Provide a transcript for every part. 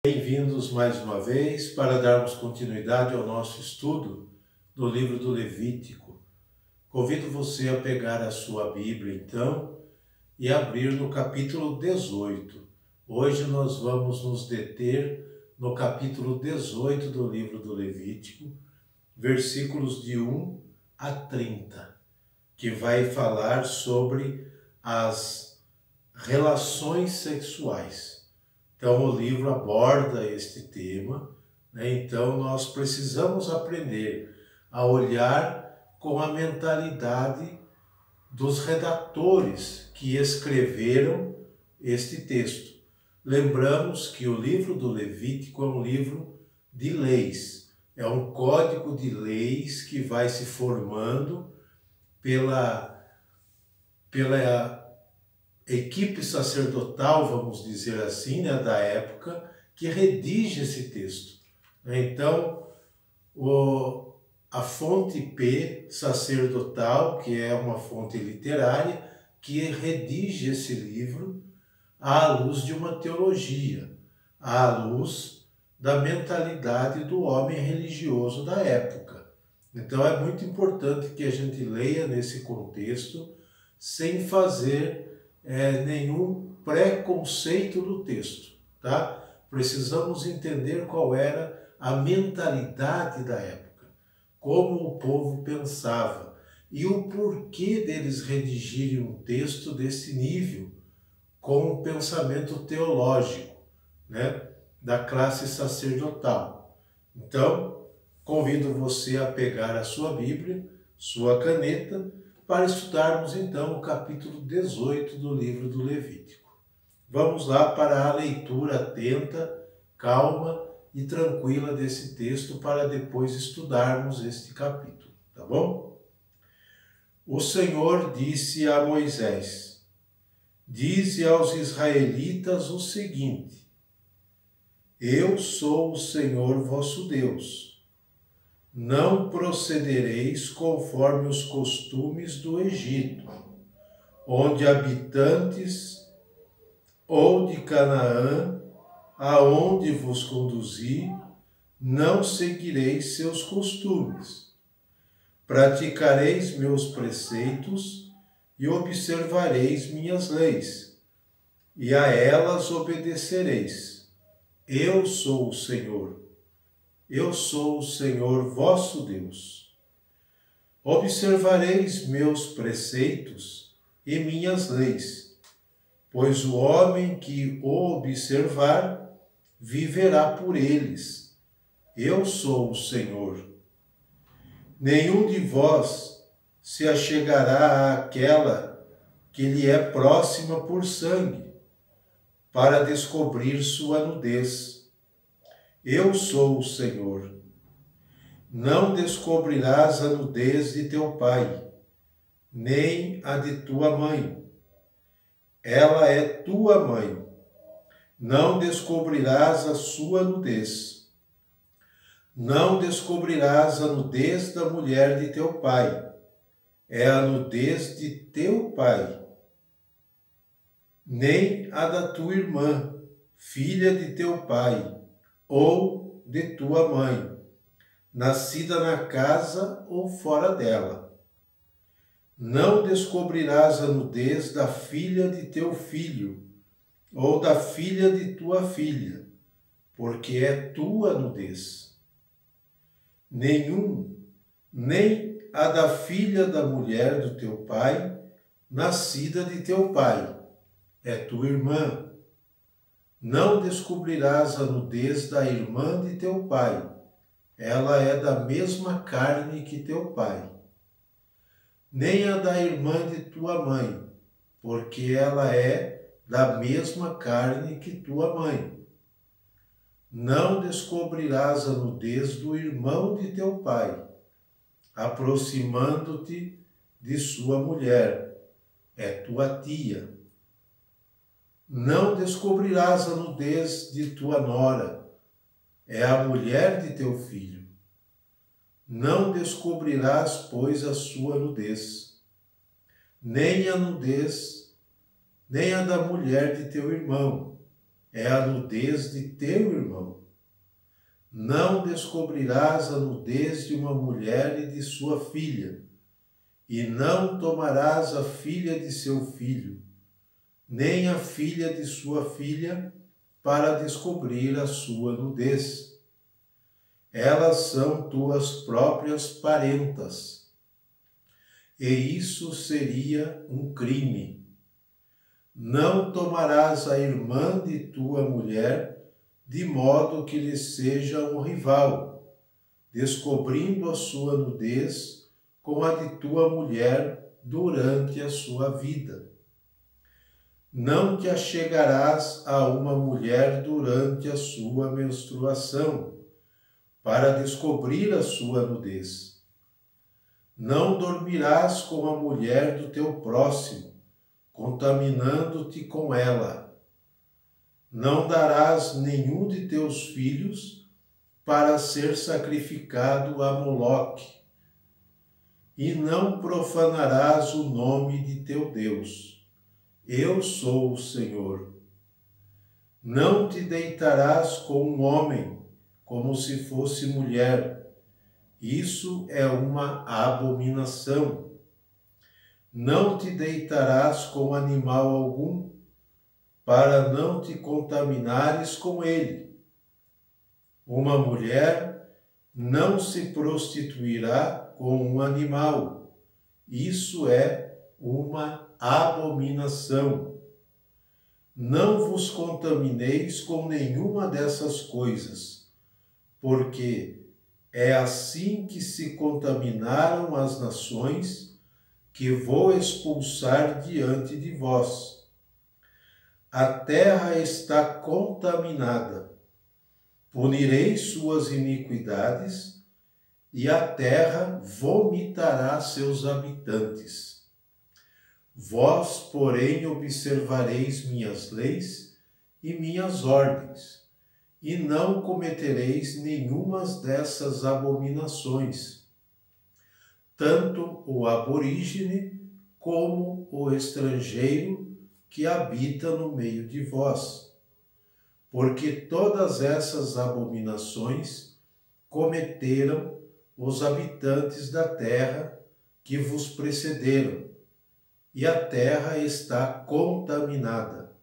Bem-vindos mais uma vez para darmos continuidade ao nosso estudo do livro do Levítico. Convido você a pegar a sua Bíblia, então, e abrir no capítulo 18. Hoje nós vamos nos deter no capítulo 18 do livro do Levítico, versículos de 1 a 30, que vai falar sobre as relações sexuais. Então, o livro aborda este tema, né? Então, nós precisamos aprender a olhar com a mentalidade dos redatores que escreveram este texto. Lembramos que o livro do Levítico é um livro de leis, é um código de leis que vai se formando pela equipe sacerdotal, vamos dizer assim, né, da época, que redige esse texto. Então, a fonte P sacerdotal, que é uma fonte literária, que redige esse livro à luz de uma teologia, à luz da mentalidade do homem religioso da época. Então, é muito importante que a gente leia nesse contexto, sem fazer nenhum preconceito do texto, tá? Precisamos entender qual era a mentalidade da época, como o povo pensava e o porquê deles redigirem um texto desse nível com um pensamento teológico, né, da classe sacerdotal. Então, convido você a pegar a sua Bíblia, sua caneta, para estudarmos então o capítulo 18 do livro do Levítico. Vamos lá para a leitura atenta, calma e tranquila desse texto para depois estudarmos este capítulo, tá bom? O Senhor disse a Moisés: dize aos israelitas o seguinte: eu sou o Senhor vosso Deus. Não procedereis conforme os costumes do Egito, onde habitantes ou de Canaã, aonde vos conduzi, não seguireis seus costumes. Praticareis meus preceitos e observareis minhas leis, e a elas obedecereis. Eu sou o Senhor. Eu sou o Senhor vosso Deus. Observareis meus preceitos e minhas leis, pois o homem que o observar viverá por eles. Eu sou o Senhor. Nenhum de vós se achegará àquela que lhe é próxima por sangue, para descobrir sua nudez. Eu sou o Senhor. Não descobrirás a nudez de teu pai, nem a de tua mãe. Ela é tua mãe. Não descobrirás a sua nudez. Não descobrirás a nudez da mulher de teu pai. É a nudez de teu pai. Nem a da tua irmã, filha de teu pai, ou de tua mãe, nascida na casa ou fora dela. Não descobrirás a nudez da filha de teu filho, ou da filha de tua filha, porque é tua nudez. Nem a da filha da mulher do teu pai, nascida de teu pai, é tua irmã. Não descobrirás a nudez da irmã de teu pai, ela é da mesma carne que teu pai. Nem a da irmã de tua mãe, porque ela é da mesma carne que tua mãe. Não descobrirás a nudez do irmão de teu pai, aproximando-te de sua mulher, é tua tia. Não descobrirás a nudez de tua nora, é a mulher de teu filho. Não descobrirás, pois, a sua nudez, nem a da mulher de teu irmão, é a nudez de teu irmão. Não descobrirás a nudez de uma mulher e de sua filha, e não tomarás a filha de seu filho, nem a filha de sua filha, para descobrir a sua nudez. Elas são tuas próprias parentas, e isso seria um crime. Não tomarás a irmã de tua mulher, de modo que lhe seja um rival, descobrindo a sua nudez com a de tua mulher durante a sua vida. Não te achegarás a uma mulher durante a sua menstruação, para descobrir a sua nudez. Não dormirás com a mulher do teu próximo, contaminando-te com ela. Não darás nenhum de teus filhos para ser sacrificado a Moloque, e não profanarás o nome de teu Deus. Eu sou o Senhor. Não te deitarás com um homem, como se fosse mulher. Isso é uma abominação. Não te deitarás com animal algum, para não te contaminares com ele. Uma mulher não se prostituirá com um animal. Isso é uma abominação. Não vos contamineis com nenhuma dessas coisas, porque é assim que se contaminaram as nações que vou expulsar diante de vós. A terra está contaminada. Punirei suas iniquidades, e a terra vomitará seus habitantes. Vós, porém, observareis minhas leis e minhas ordens, e não cometereis nenhuma dessas abominações. Tanto o aborígene como o estrangeiro que habita no meio de vós, porque todas essas abominações cometeram os habitantes da terra que vos precederam, e a terra está contaminada.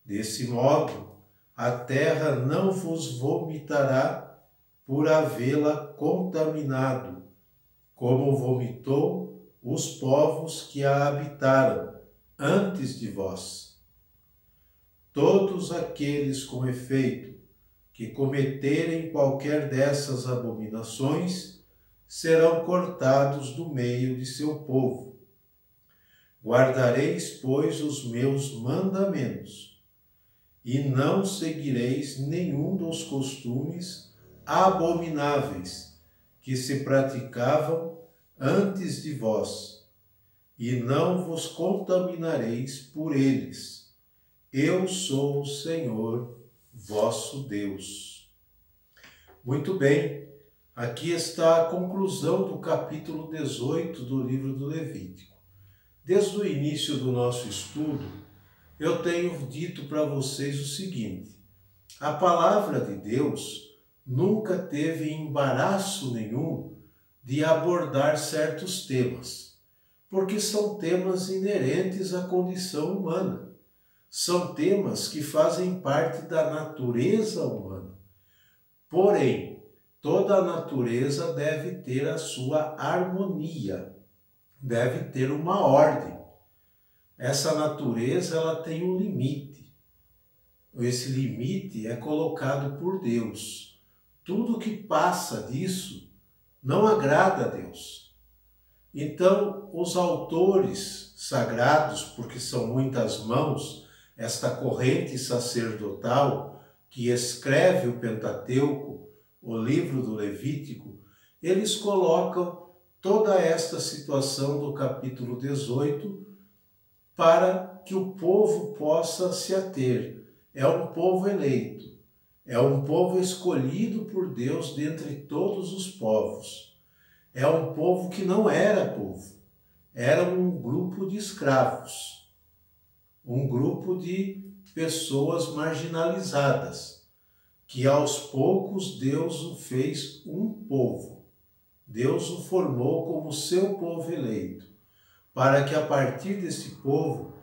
Desse modo, a terra não vos vomitará por havê-la contaminado, como vomitou os povos que a habitaram antes de vós. Todos aqueles com efeito que cometerem qualquer dessas abominações serão cortados do meio de seu povo. Guardareis, pois, os meus mandamentos, e não seguireis nenhum dos costumes abomináveis que se praticavam antes de vós, e não vos contaminareis por eles. Eu sou o Senhor, vosso Deus. Muito bem, aqui está a conclusão do capítulo 18 do livro do Levítico. Desde o início do nosso estudo, eu tenho dito para vocês o seguinte: a palavra de Deus nunca teve embaraço nenhum de abordar certos temas, porque são temas inerentes à condição humana. São temas que fazem parte da natureza humana. Porém, toda a natureza deve ter a sua harmonia, deve ter uma ordem. Essa natureza ela tem um limite. Esse limite é colocado por Deus. Tudo que passa disso não agrada a Deus. Então, os autores sagrados, porque são muitas mãos, esta corrente sacerdotal que escreve o Pentateuco, o livro do Levítico, eles colocam toda esta situação do capítulo 18 para que o povo possa se ater. É um povo eleito, é um povo escolhido por Deus dentre todos os povos. É um povo que não era povo, era um grupo de escravos, um grupo de pessoas marginalizadas, que aos poucos Deus o fez um povo. Deus o formou como seu povo eleito, para que a partir desse povo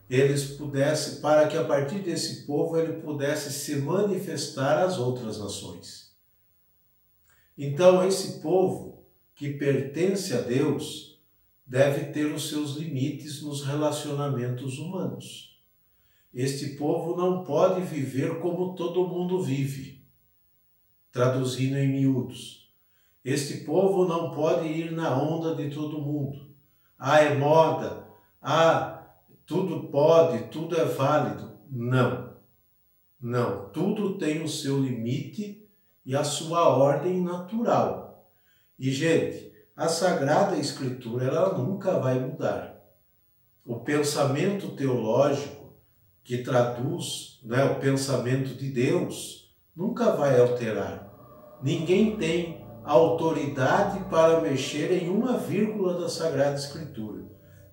ele pudesse se manifestar às outras nações. Então, esse povo que pertence a Deus deve ter os seus limites nos relacionamentos humanos. Este povo não pode viver como todo mundo vive, traduzindo em miúdos. Este povo não pode ir na onda de todo mundo. É moda. Tudo pode, tudo é válido. Não. Não. Tudo tem o seu limite e a sua ordem natural. E, gente, a Sagrada Escritura, ela nunca vai mudar. O pensamento teológico que traduz, o pensamento de Deus nunca vai alterar. Ninguém tem autoridade para mexer em uma vírgula da Sagrada Escritura.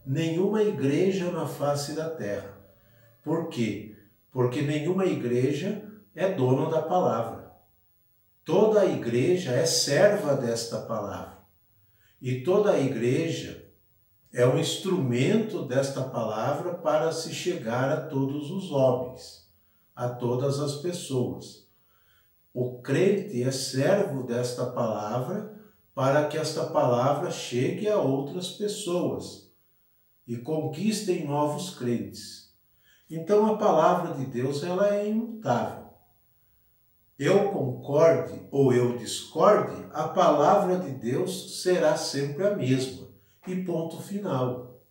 Nenhuma igreja na face da terra. Por quê? Porque nenhuma igreja é dona da palavra. Toda a igreja é serva desta palavra. E toda a igreja é um instrumento desta palavra para se chegar a todos os homens, a todas as pessoas. O crente é servo desta palavra para que esta palavra chegue a outras pessoas e conquistem novos crentes. Então a palavra de Deus, ela é imutável. Eu concorde ou eu discorde, a palavra de Deus será sempre a mesma. E ponto final.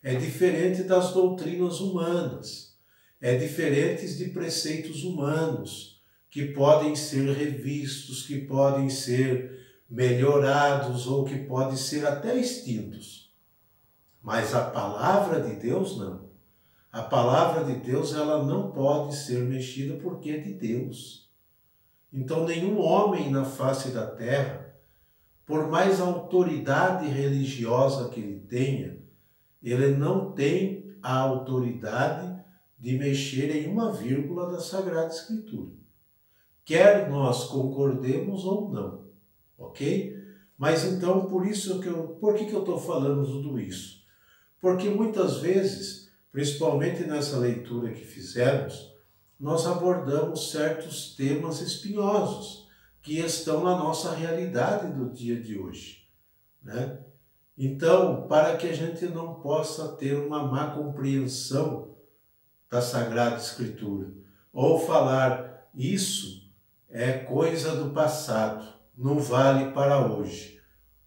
É diferente das doutrinas humanas. É diferente de preceitos humanos, que podem ser revistos, que podem ser melhorados ou que podem ser até extintos. Mas a palavra de Deus não. A palavra de Deus, ela não pode ser mexida porque é de Deus. Então nenhum homem na face da terra, por mais autoridade religiosa que ele tenha, ele não tem a autoridade de mexer em uma vírgula da Sagrada Escritura. Quer nós concordemos ou não, ok? Mas então, por que eu estou falando tudo isso? Porque muitas vezes, principalmente nessa leitura que fizemos, nós abordamos certos temas espinhosos que estão na nossa realidade do dia de hoje, né? Então, para que a gente não possa ter uma má compreensão da Sagrada Escritura, ou falar isso é coisa do passado, não vale para hoje.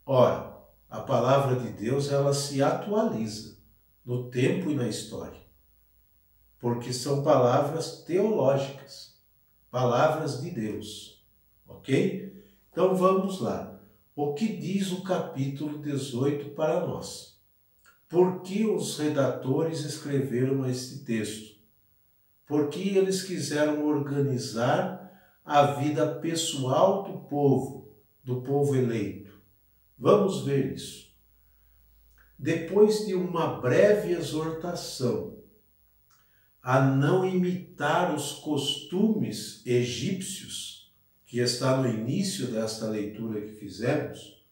Ora, a palavra de Deus, ela se atualiza no tempo e na história, porque são palavras teológicas, palavras de Deus, ok? Então vamos lá. O que diz o capítulo 18 para nós? Por que os redatores escreveram este texto? Porque eles quiseram organizar a vida pessoal do povo eleito. Vamos ver isso. Depois de uma breve exortação a não imitar os costumes egípcios, que está no início desta leitura que fizemos,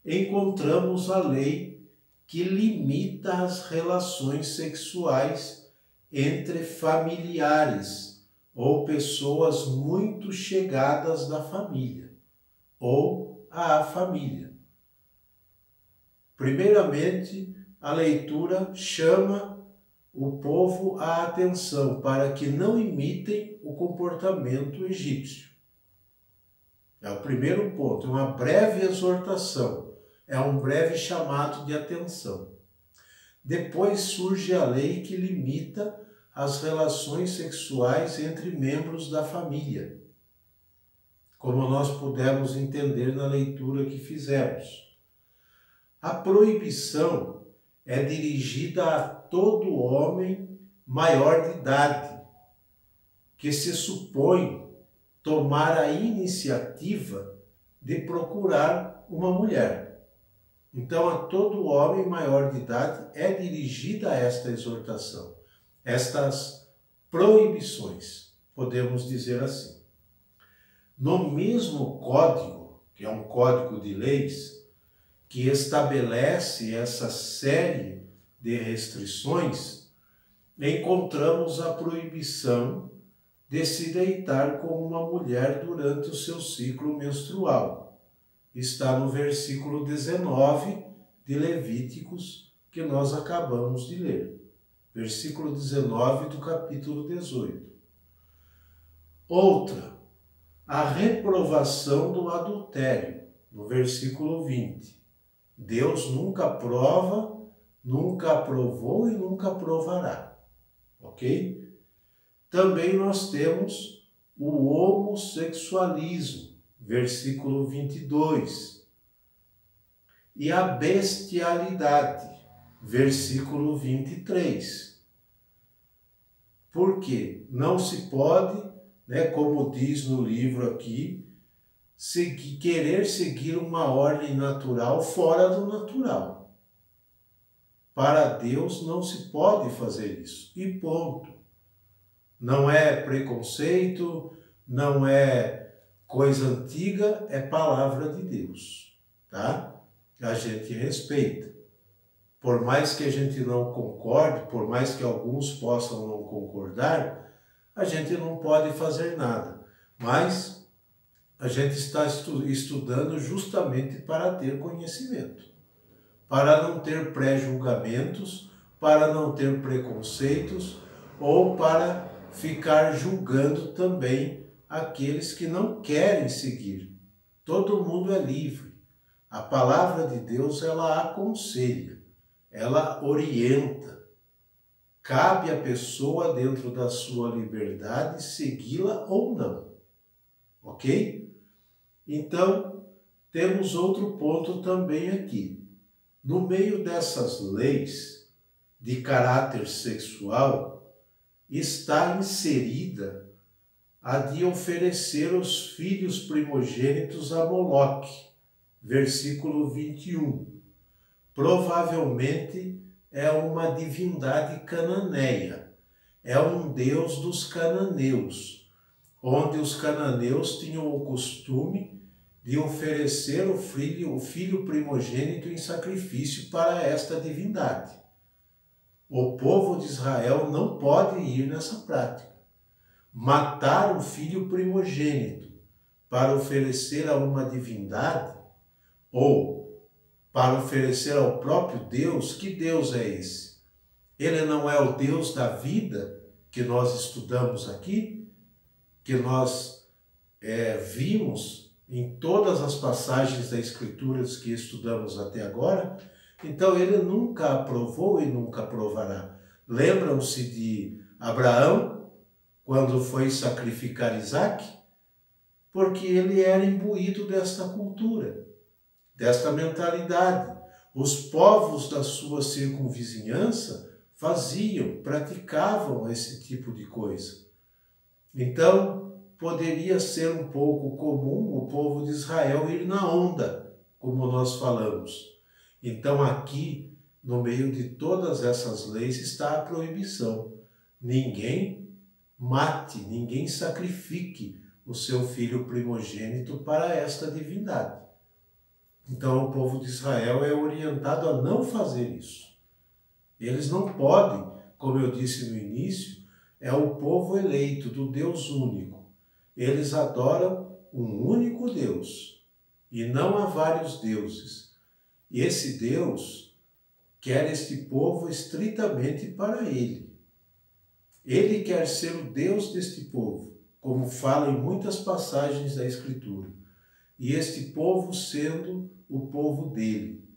encontramos a lei que limita as relações sexuais entre familiares ou pessoas muito chegadas da família ou à família. Primeiramente, a leitura chama o povo à atenção para que não imitem o comportamento egípcio. É o primeiro ponto, é uma breve exortação, é um breve chamado de atenção. Depois surge a lei que limita as relações sexuais entre membros da família, como nós pudemos entender na leitura que fizemos. A proibição é dirigida a todo homem maior de idade, que se supõe tomar a iniciativa de procurar uma mulher. Então, a todo homem maior de idade é dirigida esta exortação, estas proibições, podemos dizer assim. No mesmo código, que é um código de leis, que estabelece essa série de restrições, encontramos a proibição de se deitar com uma mulher durante o seu ciclo menstrual. Está no versículo 19 de Levíticos, que nós acabamos de ler. Versículo 19 do capítulo 18. Outra, a reprovação do adultério, no versículo 20. Deus nunca aprova, nunca aprovou e nunca aprovará. Ok? Também nós temos o homossexualismo, versículo 22. E a bestialidade, versículo 23. Porque não se pode, como diz no livro aqui, querer seguir uma ordem natural fora do natural. Para Deus não se pode fazer isso. E ponto. Não é preconceito, não é coisa antiga, é palavra de Deus, tá? A gente respeita. Por mais que a gente não concorde, por mais que alguns possam não concordar, a gente não pode fazer nada. Mas a gente está estudando justamente para ter conhecimento, para não ter pré-julgamentos, para não ter preconceitos ou para ficar julgando também aqueles que não querem seguir. Todo mundo é livre. A palavra de Deus, ela aconselha, ela orienta. Cabe à pessoa, dentro da sua liberdade, segui-la ou não. Ok? Então, temos outro ponto também aqui. No meio dessas leis de caráter sexual, está inserida a de oferecer os filhos primogênitos a Moloque, versículo 21. Provavelmente é uma divindade cananeia, é um deus dos cananeus, onde os cananeus tinham o costume de oferecer o filho primogênito em sacrifício para esta divindade. O povo de Israel não pode ir nessa prática. Matar um filho primogênito para oferecer a uma divindade ou para oferecer ao próprio Deus, que Deus é esse? Ele não é o Deus da vida que nós estudamos aqui, que nós vimos em todas as passagens das Escrituras que estudamos até agora? Então ele nunca aprovou e nunca aprovará. Lembram-se de Abraão, quando foi sacrificar Isaque? Porque ele era imbuído desta cultura, desta mentalidade. Os povos da sua circunvizinhança faziam, praticavam esse tipo de coisa. Então, poderia ser um pouco comum o povo de Israel ir na onda, como nós falamos. Então, aqui, no meio de todas essas leis, está a proibição. Ninguém mate, ninguém sacrifique o seu filho primogênito para esta divindade. Então, o povo de Israel é orientado a não fazer isso. Eles não podem, como eu disse no início, é o povo eleito do Deus único. Eles adoram um único Deus e não há vários deuses. E esse Deus quer este povo estritamente para ele. Ele quer ser o Deus deste povo, como fala em muitas passagens da Escritura. E este povo sendo o povo dele.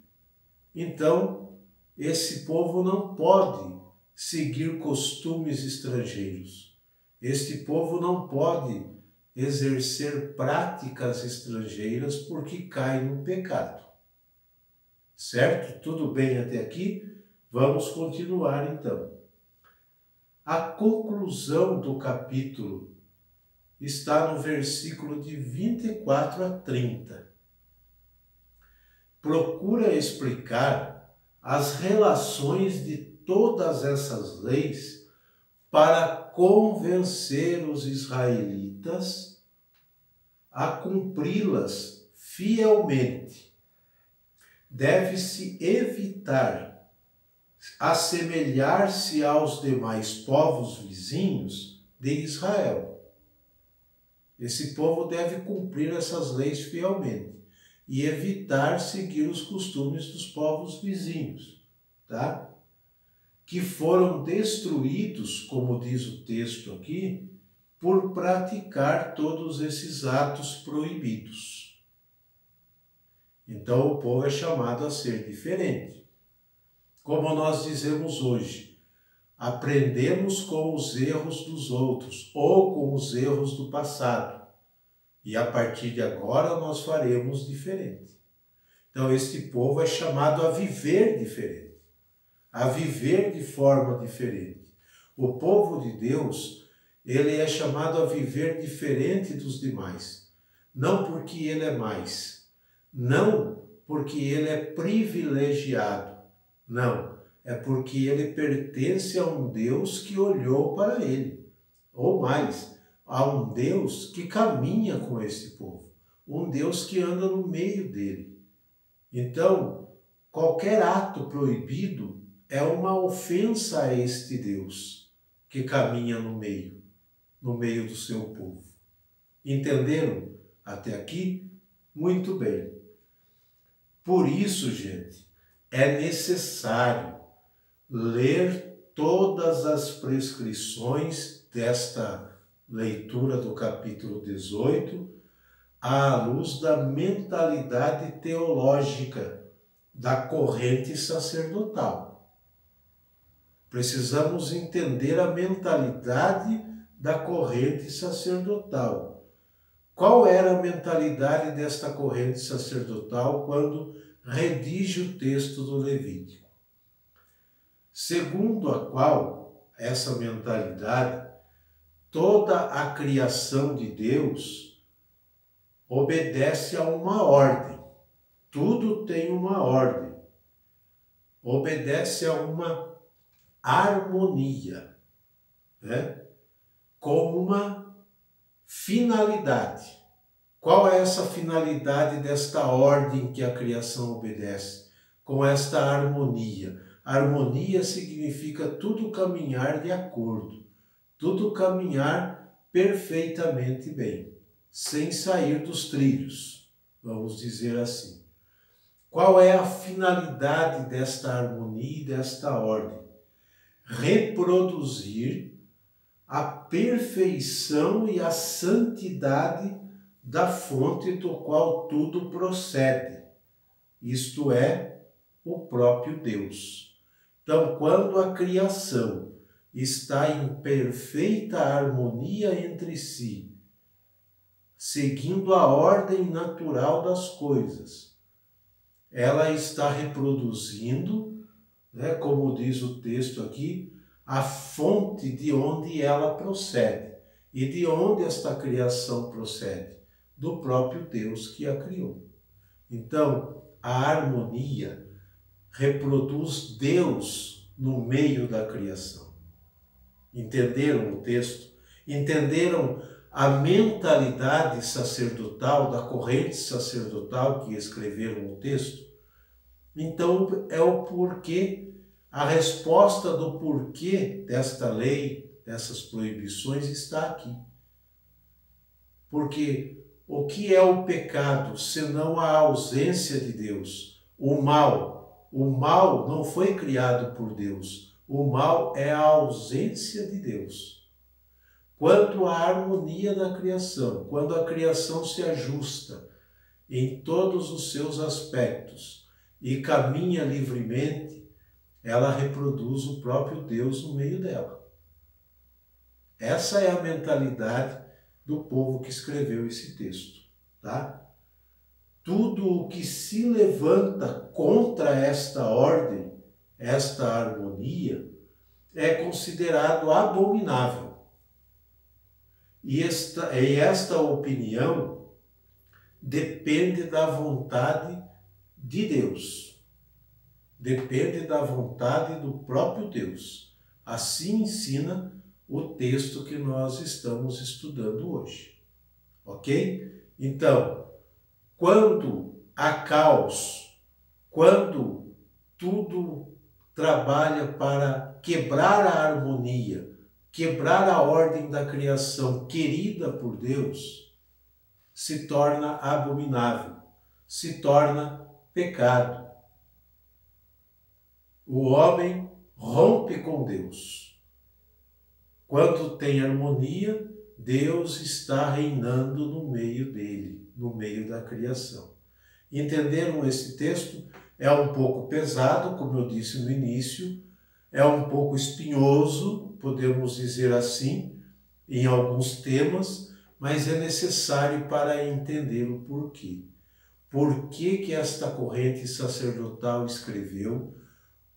Então, esse povo não pode seguir costumes estrangeiros. Este povo não pode exercer práticas estrangeiras porque cai no pecado. Certo? Tudo bem até aqui? Vamos continuar então. A conclusão do capítulo está no versículo de 24 a 30. Procura explicar as relações de todas essas leis para convencer os israelitas a cumpri-las fielmente. Deve-se evitar assemelhar-se aos demais povos vizinhos de Israel. Esse povo deve cumprir essas leis fielmente e evitar seguir os costumes dos povos vizinhos, tá? Que foram destruídos, como diz o texto aqui, por praticar todos esses atos proibidos. Então o povo é chamado a ser diferente. Como nós dizemos hoje, aprendemos com os erros dos outros ou com os erros do passado. E a partir de agora nós faremos diferente. Então este povo é chamado a viver diferente, a viver de forma diferente. O povo de Deus, ele é chamado a viver diferente dos demais. Não porque ele é mais, não porque ele é privilegiado, não, é porque ele pertence a um Deus que olhou para ele, ou mais, a um Deus que caminha com esse povo, um Deus que anda no meio dele. Então, qualquer ato proibido é uma ofensa a este Deus que caminha no meio do seu povo. Entenderam até aqui? Muito bem. Por isso, gente, é necessário ler todas as prescrições desta leitura do capítulo 18 à luz da mentalidade teológica da corrente sacerdotal. Precisamos entender a mentalidade da corrente sacerdotal. Qual era a mentalidade desta corrente sacerdotal quando redige o texto do Levítico? Segundo a qual, essa mentalidade, toda a criação de Deus obedece a uma ordem. Tudo tem uma ordem. Obedece a uma harmonia, né? Com uma finalidade. Qual é essa finalidade desta ordem que a criação obedece? Com esta harmonia. Harmonia significa tudo caminhar de acordo, tudo caminhar perfeitamente bem, sem sair dos trilhos, vamos dizer assim. Qual é a finalidade desta harmonia e desta ordem? Reproduzir a perfeição e a santidade da fonte do qual tudo procede, isto é, o próprio Deus. Então, quando a criação está em perfeita harmonia entre si, seguindo a ordem natural das coisas, ela está reproduzindo, né, como diz o texto aqui, a fonte de onde ela procede. E de onde esta criação procede? Do próprio Deus que a criou. Então, a harmonia reproduz Deus no meio da criação. Entenderam o texto? Entenderam a mentalidade sacerdotal, da corrente sacerdotal que escreveram o texto? Então, é o porquê, a resposta do porquê desta lei, dessas proibições, está aqui. Porque o que é o pecado, senão a ausência de Deus? O mal não foi criado por Deus. O mal é a ausência de Deus. Quanto à harmonia da criação, quando a criação se ajusta em todos os seus aspectos e caminha livremente, ela reproduz o próprio Deus no meio dela. Essa é a mentalidade do povo que escreveu esse texto, tá? Tudo o que se levanta contra esta ordem, esta harmonia, é considerado abominável. E esta opinião depende da vontade de Deus. Depende da vontade do próprio Deus. Assim ensina o texto que nós estamos estudando hoje. Ok? Então, quando há caos, quando tudo trabalha para quebrar a harmonia, quebrar a ordem da criação querida por Deus, se torna abominável, se torna pecado. O homem rompe com Deus. Quando tem harmonia, Deus está reinando no meio dele, no meio da criação. Entenderam esse texto? É um pouco pesado, como eu disse no início, é um pouco espinhoso, podemos dizer assim, em alguns temas, mas é necessário para entender o porquê. Por que esta corrente sacerdotal escreveu?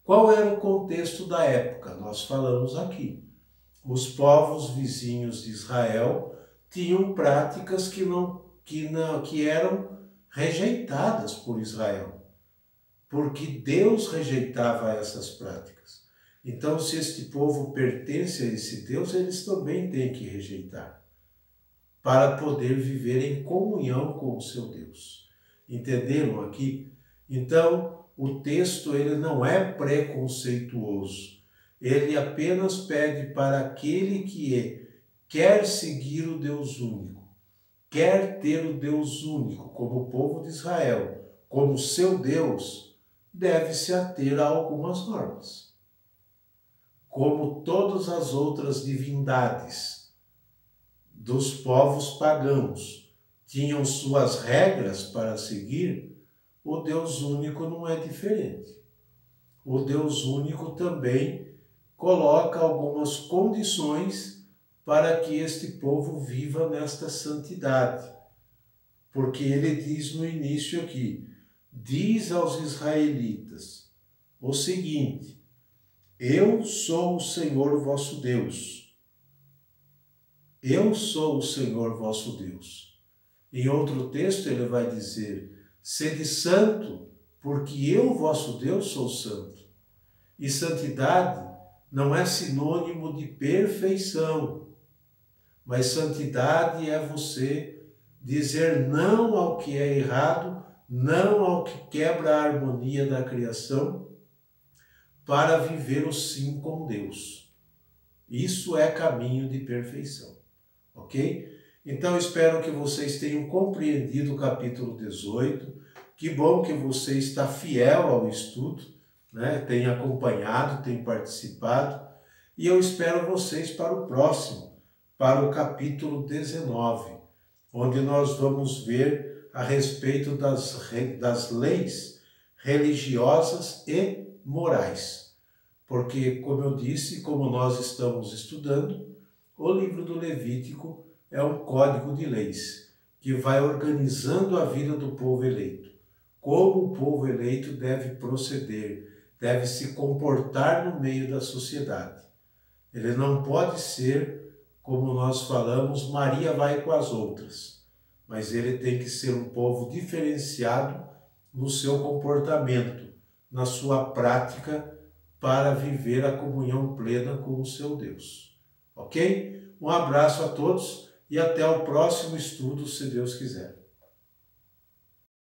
Qual era o contexto da época? Nós falamos aqui. Os povos vizinhos de Israel tinham práticas que eram rejeitadas por Israel, porque Deus rejeitava essas práticas. Então, se este povo pertence a esse Deus, eles também têm que rejeitar, para poder viver em comunhão com o seu Deus. Entenderam aqui? Então, o texto ele não é preconceituoso. Ele apenas pede para aquele que quer seguir o Deus único, quer ter o Deus único como o povo de Israel, como seu Deus, deve se ater a algumas normas. Como todas as outras divindades dos povos pagãos tinham suas regras para seguir, o Deus único não é diferente. O Deus único também coloca algumas condições para que este povo viva nesta santidade. Porque ele diz no início aqui, diz aos israelitas o seguinte: eu sou o Senhor vosso Deus. Eu sou o Senhor vosso Deus. Em outro texto ele vai dizer, sede santo, porque eu, vosso Deus, sou santo. E santidade não é sinônimo de perfeição, mas santidade é você dizer não ao que é errado, não ao que quebra a harmonia da criação, para viver o sim com Deus. Isso é caminho de perfeição, ok? Então espero que vocês tenham compreendido o capítulo 18. Que bom que você está fiel ao estudo, né? Tem acompanhado, tem participado, e eu espero vocês para o próximo, para o capítulo 19, onde nós vamos ver a respeito das leis religiosas e morais. Porque, como eu disse, como nós estamos estudando, o livro do Levítico é um código de leis que vai organizando a vida do povo eleito. Como o povo eleito deve proceder, deve se comportar no meio da sociedade. Ele não pode ser, como nós falamos, Maria vai com as outras, mas ele tem que ser um povo diferenciado no seu comportamento, na sua prática, para viver a comunhão plena com o seu Deus. Ok? Um abraço a todos e até o próximo estudo, se Deus quiser.